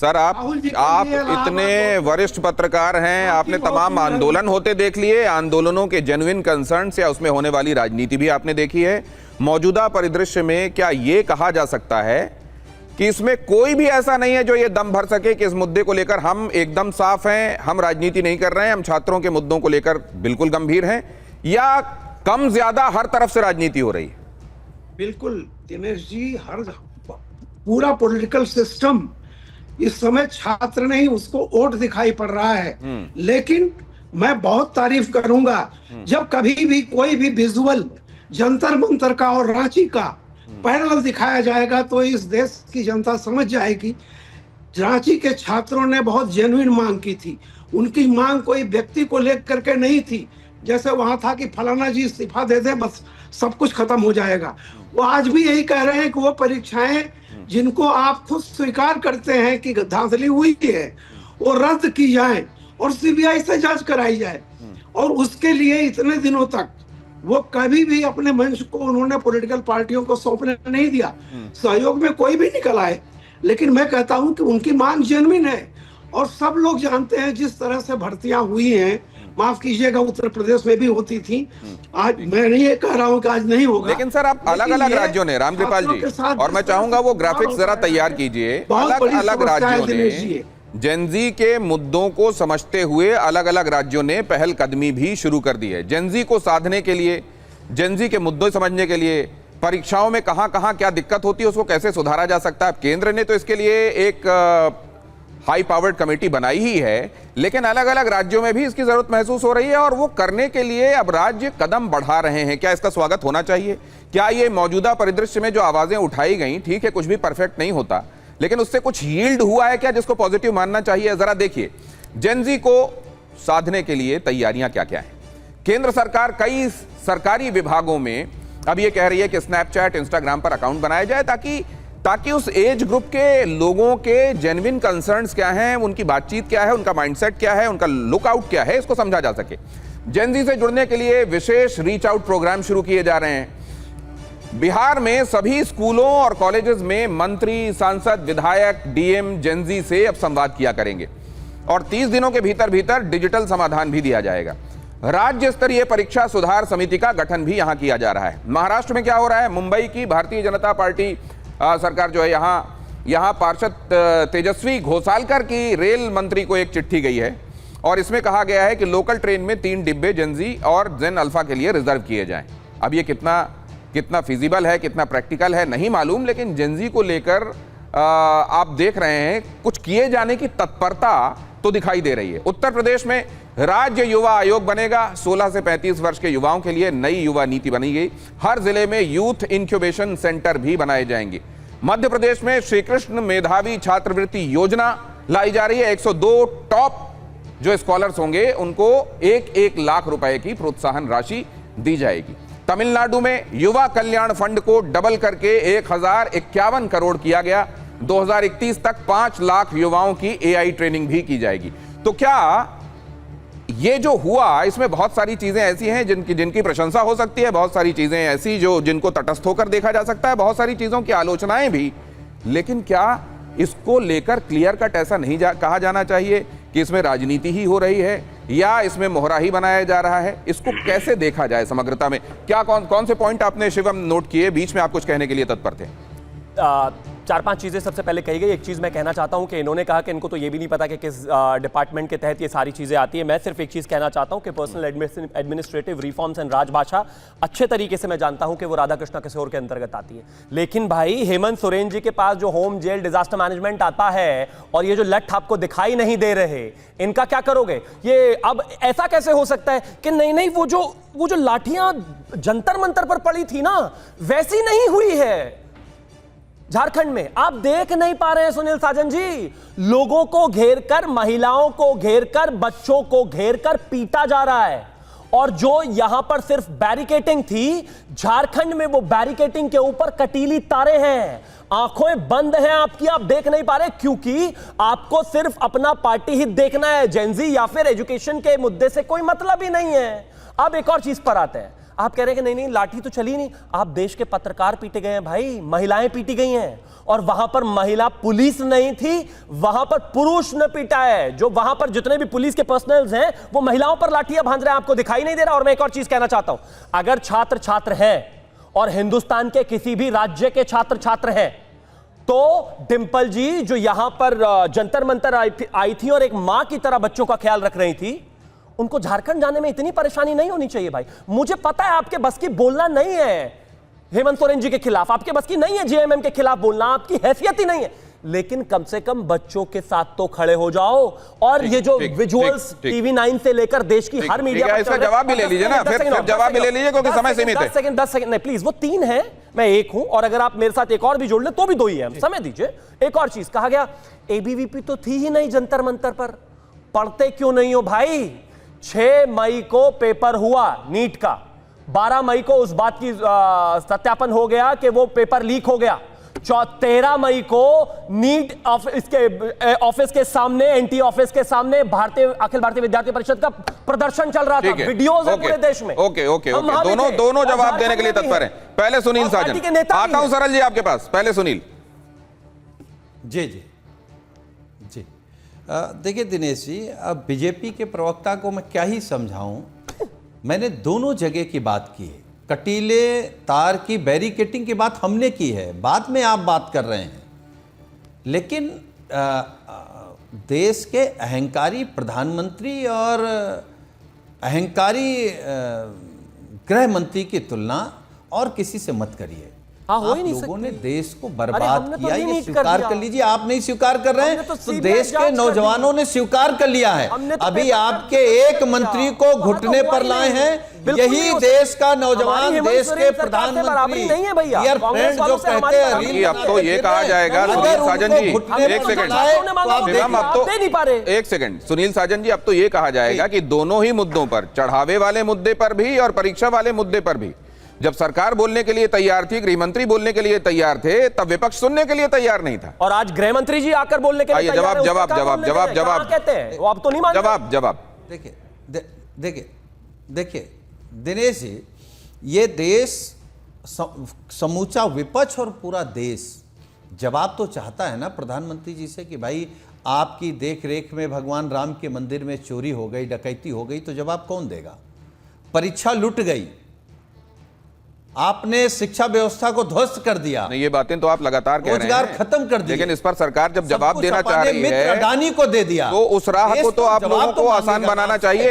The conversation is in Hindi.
सर आप इतने वरिष्ठ पत्रकार हैं, आपने तमाम आंदोलन होते देख लिए, आंदोलनों के जेन्युइन कंसर्न्स या उसमें होने वाली राजनीति भी आपने देखी है। मौजूदा परिदृश्य में क्या ये कहा जा सकता है कि इसमें कोई भी ऐसा नहीं है जो ये दम भर सके कि इस मुद्दे को लेकर हम एकदम साफ हैं, हम राजनीति नहीं कर रहे हैं, हम छात्रों के मुद्दों को लेकर बिल्कुल गंभीर हैं, या कम ज्यादा हर तरफ से राजनीति हो रही है? बिल्कुल दिनेश जी, हर पूरा पॉलिटिकल सिस्टम इस समय छात्र नहीं, उसको वोट दिखाई पड़ रहा है। लेकिन मैं बहुत तारीफ करूंगा जब कभी भी कोई भी विजुअल जंतर मंतर का और रांची का पैरेलल दिखाया जाएगा तो इस देश की जनता समझ जाएगी रांची के छात्रों ने बहुत जेन्युइन मांग की थी। उनकी मांग कोई व्यक्ति को लेकर के नहीं थी, जैसे वहां था कि फलाना जी इस्तीफा दे दे बस सब कुछ खत्म हो जाएगा। वो आज भी यही कह रहे हैं कि वो परीक्षाएं जिनको आप खुद स्वीकार करते हैं कि धांधली हुई है वो रद्द की जाए और सीबीआई से जांच कराई जाए। और उसके लिए इतने दिनों तक वो कभी भी अपने मंच को उन्होंने पॉलिटिकल पार्टियों को सौंपने नहीं दिया। सहयोग में कोई भी निकल आए, लेकिन मैं कहता हूं कि उनकी मांग जेन्युइन है और सब लोग जानते हैं जिस तरह से भर्तियां हुई हैं, माफ कीजिएगा उत्तर प्रदेश में भी होती थी, आज मैं नहीं ये कह रहा हूं कि आज नहीं होगा। लेकिन सर आप अलग अलग राज्यों ने, रामकृपाल जी, और मैं चाहूंगा वो ग्राफिक्स जरा तैयार कीजिए, अलग अलग राज्यों ने जेनजी के मुद्दों को समझते हुए अलग अलग राज्यों ने पहल कदमी भी शुरू कर दी है। जेनजी को साधने के लिए, जेनजी के मुद्दों समझने के लिए, परीक्षाओं में कहां कहां क्या दिक्कत होती है उसको कैसे सुधारा जा सकता है। केंद्र ने तो इसके लिए एक हाई पावर्ड कमेटी बनाई ही है, लेकिन अलग अलग राज्यों में भी इसकी जरूरत महसूस हो रही है और वो करने के लिए अब राज्य कदम बढ़ा रहे हैं। क्या इसका स्वागत होना चाहिए? क्या ये मौजूदा परिदृश्य में जो आवाजें उठाई गई, ठीक है कुछ भी परफेक्ट नहीं होता, लेकिन उससे कुछ यील्ड हुआ है क्या जिसको पॉजिटिव मानना चाहिए? जरा देखिए जेनजी को साधने के लिए तैयारियां क्या क्या हैं। केंद्र सरकार कई सरकारी विभागों में अब ये कह रही है कि स्नैपचैट, इंस्टाग्राम पर अकाउंट बनाया जाए ताकि उस एज ग्रुप के लोगों के जेन्युइन कंसर्न्स क्या हैं, उनकी बातचीत क्या है, उनका माइंडसेट क्या है, उनका लुकआउट क्या है, इसको समझा जा सके। जेनजी से जुड़ने के लिए विशेष रीच आउट प्रोग्राम शुरू किए जा रहे हैं। बिहार में सभी स्कूलों और कॉलेजेस में मंत्री, सांसद, विधायक, डीएम जेनजी से अब संवाद किया करेंगे और 30 दिनों के भीतर भीतर डिजिटल समाधान भी दिया जाएगा। राज्य स्तरीय परीक्षा सुधार समिति का गठन भी यहां किया जा रहा है। महाराष्ट्र में क्या हो रहा है? मुंबई की भारतीय जनता पार्टी सरकार जो है, यहां पार्षद तेजस्वी घोसालकर की रेल मंत्री को एक चिट्ठी गई है और इसमें कहा गया है कि लोकल ट्रेन में 3 डिब्बे जेनजी और जेन अल्फा के लिए रिजर्व किए जाएं। अब ये कितना फिजिबल है, कितना प्रैक्टिकल है नहीं मालूम, लेकिन जेनजी को लेकर आप देख रहे हैं कुछ किए जाने की तत्परता तो दिखाई दे रही है। उत्तर प्रदेश में राज्य युवा आयोग बनेगा। 16 से 35 वर्ष के युवाओं के लिए नई युवा नीति बनी गई। हर जिले में यूथ इंक्यूबेशन सेंटर भी बनाए जाएंगे। मध्य प्रदेश में श्री कृष्ण मेधावी छात्रवृत्ति योजना लाई जा रही है। 102 टॉप जो स्कॉलर्स होंगे उनको 1-1 लाख रुपए की प्रोत्साहन राशि दी जाएगी। तमिलनाडु में युवा कल्याण फंड को डबल करके 1051 करोड़ किया गया। 2031 तक 5 लाख युवाओं की एआई ट्रेनिंग भी की जाएगी। तो क्या ये जो हुआ इसमें बहुत सारी चीजें ऐसी हैं जिनकी प्रशंसा हो सकती है, बहुत सारी चीजें ऐसी जिनको तटस्थ होकर देखा जा सकता है, बहुत सारी चीजों की आलोचनाएं भी, लेकिन क्या इसको लेकर क्लियर कट ऐसा नहीं कहा जाना चाहिए कि इसमें राजनीति ही हो रही है या इसमें मोहरा ही बनाया जा रहा है? इसको कैसे देखा जाए समग्रता में? क्या कौन से पॉइंट आपने शिवम नोट किए? बीच में आप कुछ कहने के लिए तत्पर थे। 4-5 चीजें सबसे पहले कही गई। एक चीज मैं कहना चाहता हूं कि इन्होंने कहा कि इनको तो ये भी नहीं पता कि किस डिपार्टमेंट के तहत ये सारी चीजें आती है। मैं सिर्फ एक चीज कहना चाहता हूं कि पर्सनल एडमिनिस्ट्रेटिव रिफॉर्म्स एंड राजभाषा अच्छे तरीके से मैं जानता हूं कि वो राधा कृष्णा किशोर के अंतर्गत आती है, लेकिन भाई हेमंत सोरेन जी के पास जो होम जेल डिजास्टर मैनेजमेंट आता है और ये जो लठ आपको दिखाई नहीं दे रहे, इनका क्या करोगे? ये अब ऐसा कैसे हो सकता है कि नहीं वो जो लाठियां जंतर मंतर पर पड़ी थी ना, वैसी नहीं हुई है झारखंड में। आप देख नहीं पा रहे हैं सुनील साजन जी, लोगों को घेरकर, महिलाओं को घेरकर, बच्चों को घेरकर पीटा जा रहा है। और जो यहां पर सिर्फ बैरिकेटिंग थी, झारखंड में वो बैरिकेटिंग के ऊपर कटीली तारे हैं। आंखें बंद हैं आपकी, आप देख नहीं पा रहे क्योंकि आपको सिर्फ अपना पार्टी हित देखना है। जेनजी या फिर एजुकेशन के मुद्दे से कोई मतलब ही नहीं है। अब एक और चीज पर आते हैं। आप कह रहे हैं कि नहीं नहीं लाठी तो चली नहीं। आप देश के पत्रकार पीटे गए हैं भाई, महिलाएं पीटी गई हैं, और वहां पर महिला पुलिस नहीं थी, वहां पर पुरुष ने पीटा है। जो वहां पर जितने भी पुलिस के पर्सनल्स हैं वो महिलाओं पर लाठियां भांज रहे हैं, आपको दिखाई नहीं दे रहा। और मैं एक और चीज कहना चाहता हूं, अगर छात्र छात्र हैं और हिंदुस्तान के किसी भी राज्य के छात्र छात्र हैं, तो डिंपल जी जो यहां पर जंतर मंतर आई थी और एक मां की तरह बच्चों का ख्याल रख रही थी, उनको झारखंड जाने में इतनी परेशानी नहीं होनी चाहिए भाई। मुझे पता है आपके बस की बोलना नहीं है हेमंत सोरेन जी के खिलाफ, आपके बस की नहीं है जेएमएम के खिलाफ बोलना, आपकी हैसियत ही नहीं है, लेकिन कम से कम बच्चों के साथ तो खड़े हो जाओ। और ये जो विजुअल्स टीवी 9 से लेकर देश की हर मीडिया पर इसका जवाब भी ले लीजिए ना, फिर जवाब भी ले लीजिए क्योंकि समय सीमित है। 10 सेकंड नहीं प्लीज, वो 3 है, मैं 1 हूं, और अगर आप मेरे साथ एक और भी जोड़ ले तो भी 2 ही है, समय दीजिए। एक और चीज कहा गया, एबीवीपी तो थी ही नहीं जंतर मंतर पर, पढ़ते क्यों नहीं हो भाई? 6 मई को पेपर हुआ नीट का, 12 मई को उस बात की सत्यापन हो गया कि वो पेपर लीक हो गया, 13 मई को नीट ऑफिस के सामने, एनटी ऑफिस के सामने अखिल भारतीय विद्यार्थी परिषद का प्रदर्शन चल रहा था, वीडियोस है पूरे देश में। ओके दोनों जवाब देने के लिए तत्पर हैं। पहले सुनील साजन, आता हूं सरल जी आपके पास, पहले सुनील। जी जी जी, देखिए दिनेश जी, अब बीजेपी के प्रवक्ता को मैं क्या ही समझाऊं, मैंने दोनों जगह की बात की है। कटीले तार की बैरिकेटिंग की बात हमने की है, बाद में आप बात कर रहे हैं, लेकिन देश के अहंकारी प्रधानमंत्री और अहंकारी गृह मंत्री की तुलना और किसी से मत करिए। हो ही नहीं लोगों सकती। ने देश को बर्बाद तो किया, ये स्वीकार कर लीजिए। आप नहीं स्वीकार कर रहे हैं तो देश के नौजवानों ने स्वीकार कर लिया है। अभी आपके एक मंत्री को घुटने पर लाए हैं, यही देश का नौजवान, देश के प्रधानमंत्री नहीं है भैया, डियर फ्रेंड जो कहते हैं। अब तो ये कहा जाएगा सुनील साजन जी, एक सेकंड सुनील साजन जी, अब तो ये कहा जाएगा कि दोनों ही मुद्दों पर, चढ़ावे वाले मुद्दे पर भी और परीक्षा वाले मुद्दे पर भी, जब सरकार बोलने के लिए तैयार थी, गृह मंत्री बोलने के लिए तैयार थे, तब विपक्ष सुनने के लिए तैयार नहीं था। और आज गृह मंत्री जी आकर बोलने के लिए जवाब कहते हैं, वो अब तो नहीं मानते। जवाब देखिए दिनेश जी, ये देश समूचा विपक्ष और पूरा देश जवाब तो चाहता है ना प्रधानमंत्री जी से कि भाई आपकी देख रेख में भगवान राम के मंदिर में चोरी हो गई, डकैती हो गई, तो जवाब कौन देगा? परीक्षा लुट गई, आपने शिक्षा व्यवस्था को ध्वस्त कर दिया, नहीं ये बातें तो आप लगातार कह रहे हैं, रोजगार खत्म कर दिया, लेकिन इस पर सरकार जब जवाब देना चाह रही है अडानी को दे दिया, तो उस राह को तो आप लोगों को आसान बनाना चाहिए।